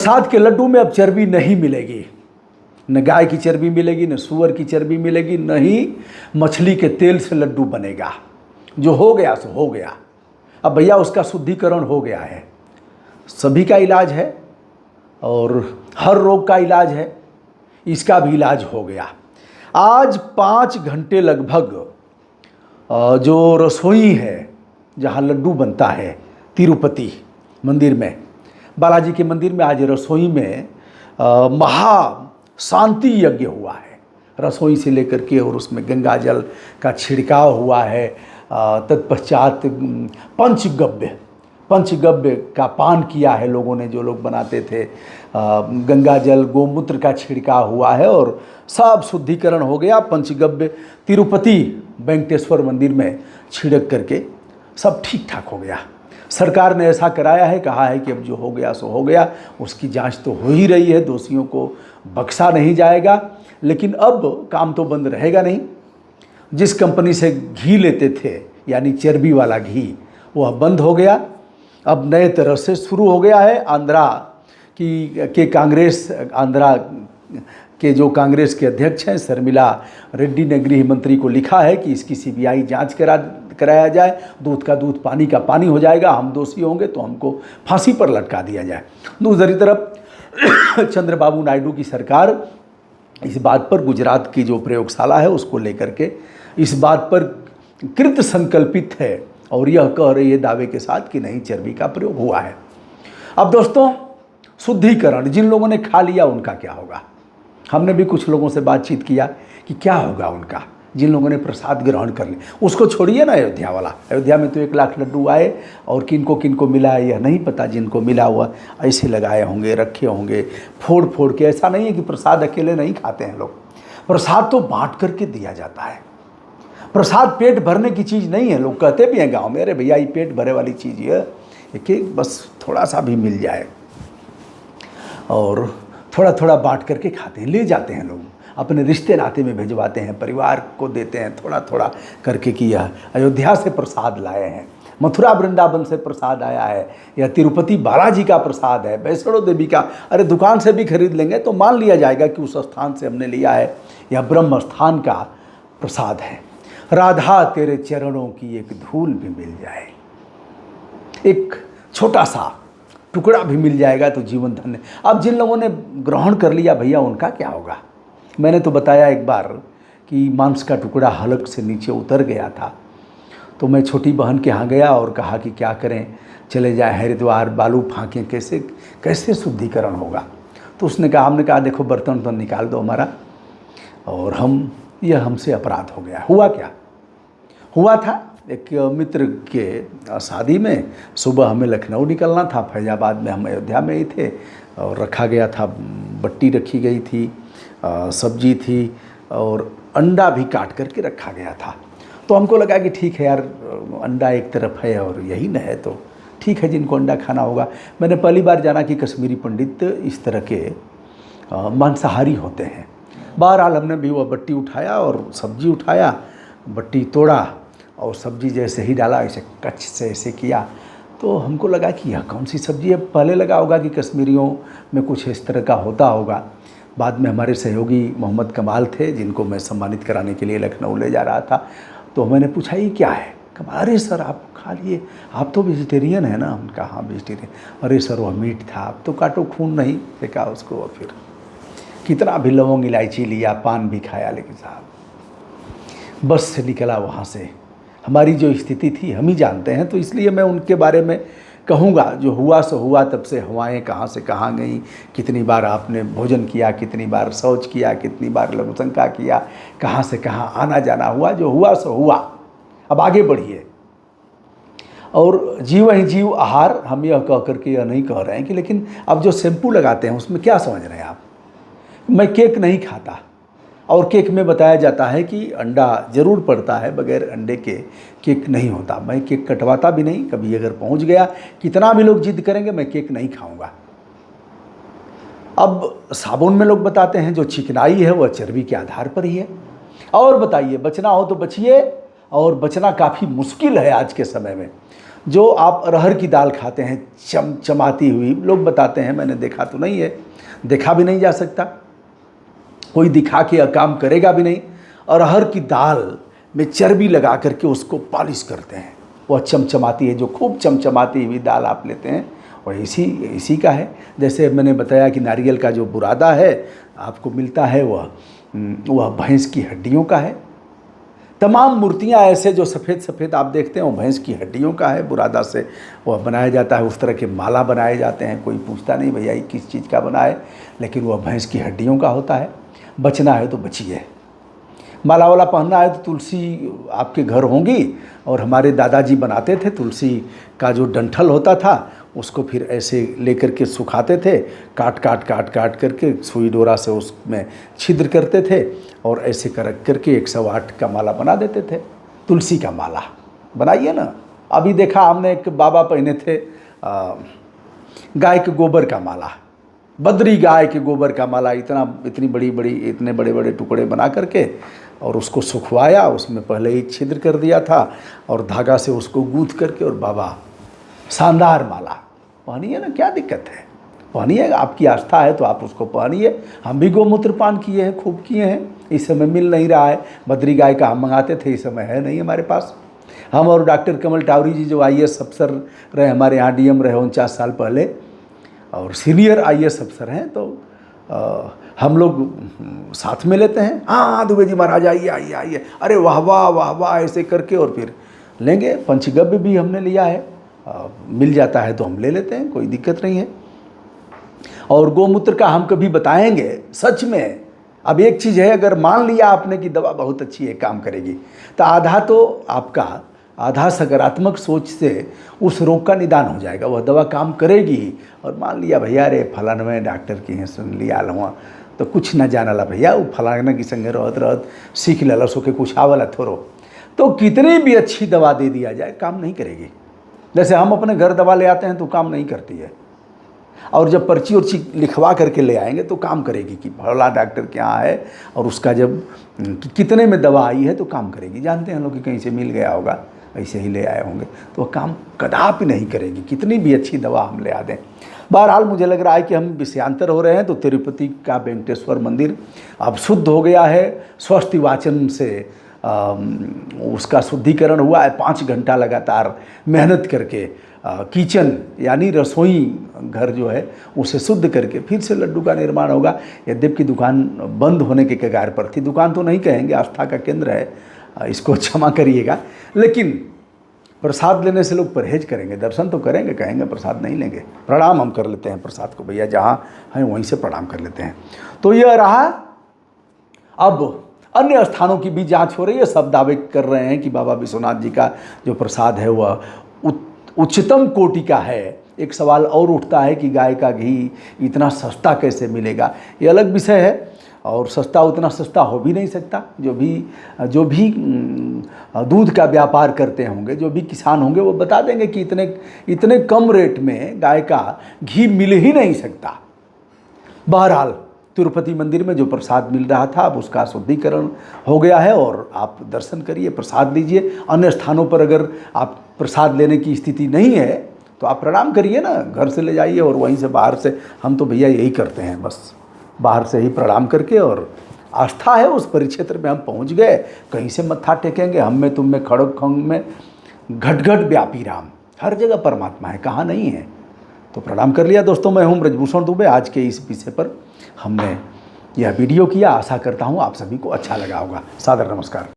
प्रसाद के लड्डू में अब चर्बी नहीं मिलेगी, न गाय की चर्बी मिलेगी, न सूअर की चर्बी मिलेगी, न ही मछली के तेल से लड्डू बनेगा। जो हो गया सो हो गया। अब भैया उसका शुद्धिकरण हो गया है, सभी का इलाज है और हर रोग का इलाज है, इसका भी इलाज हो गया। आज 5 घंटे लगभग जो रसोई है जहाँ लड्डू बनता है तिरुपति मंदिर में, बालाजी के मंदिर में, आज रसोई में महा शांति यज्ञ हुआ है। रसोई से लेकर के और उसमें गंगा जल का छिड़काव हुआ है। तत्पश्चात पंचगव्य का पान किया है लोगों ने, जो लोग बनाते थे। गंगा जल गोमूत्र का छिड़काव हुआ है और सब शुद्धिकरण हो गया। पंचगव्य तिरुपति वेंकटेश्वर मंदिर में छिड़क करके सब ठीक ठाक हो गया। सरकार ने ऐसा कराया है, कहा है कि अब जो हो गया सो हो गया। उसकी जांच तो हो ही रही है, दोषियों को बख्शा नहीं जाएगा, लेकिन अब काम तो बंद रहेगा नहीं। जिस कंपनी से घी लेते थे यानी चर्बी वाला घी, वह बंद हो गया। अब नए तरह से शुरू हो गया है। आंध्रा के जो कांग्रेस के अध्यक्ष हैं शर्मिला रेड्डी ने गृह मंत्री को लिखा है कि इसकी सीबीआई जांच कराया जाए। दूध का दूध, पानी का पानी हो जाएगा। हम दोषी होंगे तो हमको फांसी पर लटका दिया जाए। दूसरी तरफ चंद्रबाबू नायडू की सरकार इस बात पर, गुजरात की जो प्रयोगशाला है उसको लेकर के इस बात पर कृत संकल्पित है और यह कह रही है दावे के साथ कि नहीं, चर्बी का प्रयोग हुआ है। अब दोस्तों, शुद्धिकरण जिन लोगों ने खा लिया उनका क्या होगा? हमने भी कुछ लोगों से बातचीत किया कि क्या होगा उनका, जिन लोगों ने प्रसाद ग्रहण कर लिया। उसको छोड़िए ना, अयोध्या वाला। अयोध्या में तो 1 लाख लड्डू आए और किनको किनको मिला है यह नहीं पता। जिनको मिला हुआ ऐसे लगाए होंगे, रखे होंगे फोड़ फोड़ के। ऐसा नहीं है कि प्रसाद अकेले नहीं खाते हैं लोग, प्रसाद तो बांट करके दिया जाता है। प्रसाद पेट भरने की चीज़ नहीं है। लोग कहते भी हैं गाँव में, अरे भैया ये पेट भरे वाली चीज़ है कि बस थोड़ा सा भी मिल जाए, और थोड़ा थोड़ा बांट करके खाते हैं, ले जाते हैं लोग, अपने रिश्ते नाते में भिजवाते हैं, परिवार को देते हैं थोड़ा थोड़ा करके। कि यह अयोध्या से प्रसाद लाए हैं, मथुरा वृंदावन से प्रसाद आया है, या तिरुपति बालाजी का प्रसाद है, वैष्णो देवी का, अरे दुकान से भी खरीद लेंगे तो मान लिया जाएगा कि उस स्थान से हमने लिया है, या ब्रह्म स्थान का प्रसाद है। राधा तेरे चरणों की एक धूल भी मिल जाए, एक छोटा सा टुकड़ा भी मिल जाएगा तो जीवन धन्य। अब जिन लोगों ने ग्रहण कर लिया भैया उनका क्या होगा? मैंने तो बताया एक बार कि मांस का टुकड़ा हलक से नीचे उतर गया था, तो मैं छोटी बहन के यहाँ गया और कहा कि क्या करें, चले जाए हरिद्वार, बालू फाँकें, कैसे शुद्धिकरण होगा? तो उसने कहा, हमने कहा देखो बर्तन तो निकाल दो हमारा, और हमसे अपराध हो गया। हुआ क्या हुआ था, एक मित्र के शादी में सुबह हमें लखनऊ निकलना था, फैजाबाद में हम अयोध्या में ही थे, और रखा गया था, बट्टी रखी गई थी, सब्जी थी और अंडा भी काट करके रखा गया था। तो हमको लगा कि ठीक है यार, अंडा एक तरफ है और यही न है तो ठीक है, जिनको अंडा खाना होगा। मैंने पहली बार जाना कि कश्मीरी पंडित इस तरह के मांसाहारी होते हैं। बहरहाल हमने भी वह बट्टी उठाया और सब्जी उठाया, बट्टी तोड़ा और सब्जी जैसे ही डाला ऐसे कच्छ से ऐसे किया, तो हमको लगा कि यह कौन सी सब्जी है। पहले लगा होगा कि कश्मीरियों में कुछ इस तरह का होता होगा। बाद में हमारे सहयोगी मोहम्मद कमाल थे, जिनको मैं सम्मानित कराने के लिए लखनऊ ले जा रहा था, तो मैंने पूछा ये क्या है? कहा अरे सर आप खा लिए, आप तो वेजिटेरियन है ना? हमने कहा हाँ वेजिटेरियन। अरे सर वह मीट था, आप तो काटो खून नहीं, फेंका उसको। और फिर कितना भी लौंग इलायची लिया, पान भी खाया, लेकिन साहब बस से निकला वहाँ से। हमारी जो स्थिति थी हम ही जानते हैं, तो इसलिए मैं उनके बारे में कहूँगा। जो हुआ सो हुआ, तब से हवाएं कहाँ से कहाँ गई, कितनी बार आपने भोजन किया, कितनी बार शौच किया, कितनी बार लघुशंका किया, कहाँ से कहाँ आना जाना हुआ। जो हुआ सो हुआ, अब आगे बढ़िए। और जीव ही जीव आहार, हम यह कह करके यह नहीं कह रहे हैं कि, लेकिन अब जो शैम्पू लगाते हैं उसमें क्या समझ रहे हैं आप? मैं केक नहीं खाता, और केक में बताया जाता है कि अंडा ज़रूर पड़ता है, बगैर अंडे के केक नहीं होता। मैं केक कटवाता भी नहीं, कभी अगर पहुंच गया, कितना भी लोग जिद करेंगे मैं केक नहीं खाऊंगा। अब साबुन में लोग बताते हैं जो चिकनाई है वह चर्बी के आधार पर ही है। और बताइए, बचना हो तो बचिए, और बचना काफ़ी मुश्किल है आज के समय में। जो आप अरहर की दाल खाते हैं चमचमाती हुई, लोग बताते हैं, मैंने देखा तो नहीं है, देखा भी नहीं जा सकता, कोई दिखा के काम करेगा भी नहीं। अरहर की दाल में चर्बी लगा करके उसको पॉलिश करते हैं, वह चमचमाती है। जो खूब चमचमाती हुई दाल आप लेते हैं और इसी का है। जैसे मैंने बताया कि नारियल का जो बुरादा है आपको मिलता है, वह भैंस की हड्डियों का है। तमाम मूर्तियाँ ऐसे जो सफ़ेद सफ़ेद आप देखते हैं वो भैंस की हड्डियों का है, बुरादा से वह बनाया जाता है। उस तरह के माला बनाए जाते हैं, कोई पूछता नहीं भैया ये किस चीज़ का बना है, लेकिन वह भैंस की हड्डियों का होता है। बचना है तो बचिए, माला वाला पहनना है तो तुलसी आपके घर होंगी। और हमारे दादाजी बनाते थे, तुलसी का जो डंठल होता था उसको फिर ऐसे लेकर के सुखाते थे, काट करके सुई डोरा से उसमें छिद्र करते थे और ऐसे करके 108 का माला बना देते थे। तुलसी का माला बनाइए ना। अभी देखा हमने एक बाबा पहने थे गाय के गोबर का माला, बद्री गाय के गोबर का माला, इतने बड़े बड़े टुकड़े बना करके और उसको सुखवाया, उसमें पहले ही छिद्र कर दिया था और धागा से उसको गूंथ करके, और बाबा शानदार माला पहनिए ना, क्या दिक्कत है, पहनिए। आपकी आस्था है तो आप उसको पहनिए। हम भी गोमूत्र पान किए हैं, खूब किए हैं। इस समय मिल नहीं रहा है, बद्री गाय का हम मंगाते थे, इस समय है नहीं हमारे पास। हम और डॉक्टर कमल टावरी जी जो IAS अफसर रहे, हमारे यहाँ DM रहे 49 साल पहले, और सीनियर IAS अफसर हैं, तो हम लोग साथ में लेते हैं। हाँ दुबे जी महाराज आइए, अरे वाह वाह वाह वाह ऐसे करके, और फिर लेंगे। पंचगव्य भी हमने लिया है, मिल जाता है तो हम ले लेते हैं, कोई दिक्कत नहीं है। और गोमूत्र का हम कभी बताएंगे सच में। अब एक चीज़ है, अगर मान लिया आपने कि दवा बहुत अच्छी है, काम करेगी, तो आधा सकारात्मक सोच से उस रोग का निदान हो जाएगा, वह दवा काम करेगी। और मान लिया भैया रे फलानवे डॉक्टर की हैं सुन लिया लुआ, तो कुछ न जानला भैया, वो फलाना की संगे रहत सीख लल सो के कुछ आवला थोरो, तो कितनी भी अच्छी दवा दे दिया जाए काम नहीं करेगी। जैसे हम अपने घर दवा ले आते हैं तो काम नहीं करती है, और जब पर्ची उर्ची लिखवा करके ले आएंगे तो काम करेगी कि फला डॉक्टर के यहाँ है, और उसका जब कितने में दवा आई है तो काम करेगी। जानते हैं लोग कि कहीं से मिल गया होगा, ऐसे ही ले आए होंगे, तो वह काम कदापि नहीं करेगी, कितनी भी अच्छी दवा हम ले आ दें। बहरहाल मुझे लग रहा है कि हम विषयांतर हो रहे हैं। तो तिरुपति का वेंकटेश्वर मंदिर अब शुद्ध हो गया है, स्वस्ति वाचन से उसका शुद्धिकरण हुआ है। 5 घंटा लगातार मेहनत करके किचन यानी रसोई घर जो है उसे शुद्ध करके फिर से लड्डू का निर्माण होगा। यद्यपि दुकान बंद होने के कगार पर थी, दुकान तो नहीं कहेंगे, आस्था का केंद्र है, इसको क्षमा करिएगा, लेकिन प्रसाद लेने से लोग परहेज करेंगे, दर्शन तो करेंगे, कहेंगे प्रसाद नहीं लेंगे। प्रणाम हम कर लेते हैं प्रसाद को, भैया जहाँ हैं वहीं से प्रणाम कर लेते हैं। तो यह रहा। अब अन्य स्थानों की भी जांच हो रही है, सब दावे कर रहे हैं कि बाबा विश्वनाथ जी का जो प्रसाद है वह उच्चतम कोटि का है। एक सवाल और उठता है कि गाय का घी इतना सस्ता कैसे मिलेगा, ये अलग विषय है, और सस्ता उतना सस्ता हो भी नहीं सकता। जो भी दूध का व्यापार करते होंगे, जो भी किसान होंगे, वो बता देंगे कि इतने कम रेट में गाय का घी मिल ही नहीं सकता। बहरहाल तिरुपति मंदिर में जो प्रसाद मिल रहा था अब उसका शुद्धिकरण हो गया है, और आप दर्शन करिए, प्रसाद लीजिए। अन्य स्थानों पर अगर आप प्रसाद लेने की स्थिति नहीं है तो आप प्रणाम करिए ना, घर से ले जाइए और वहीं से बाहर से। हम तो भैया यही करते हैं, बस बाहर से ही प्रणाम करके, और आस्था है उस परिक्षेत्र में हम पहुंच गए, कहीं से मत्था टेकेंगे। हम में तुम में खड़ग खंग में घट घट व्यापी राम, हर जगह परमात्मा है, कहाँ नहीं है। तो प्रणाम कर लिया दोस्तों। मैं हूँ ब्रजभूषण दुबे। आज के इस विषय पर हमने यह वीडियो किया, आशा करता हूँ आप सभी को अच्छा लगा होगा। सादर नमस्कार।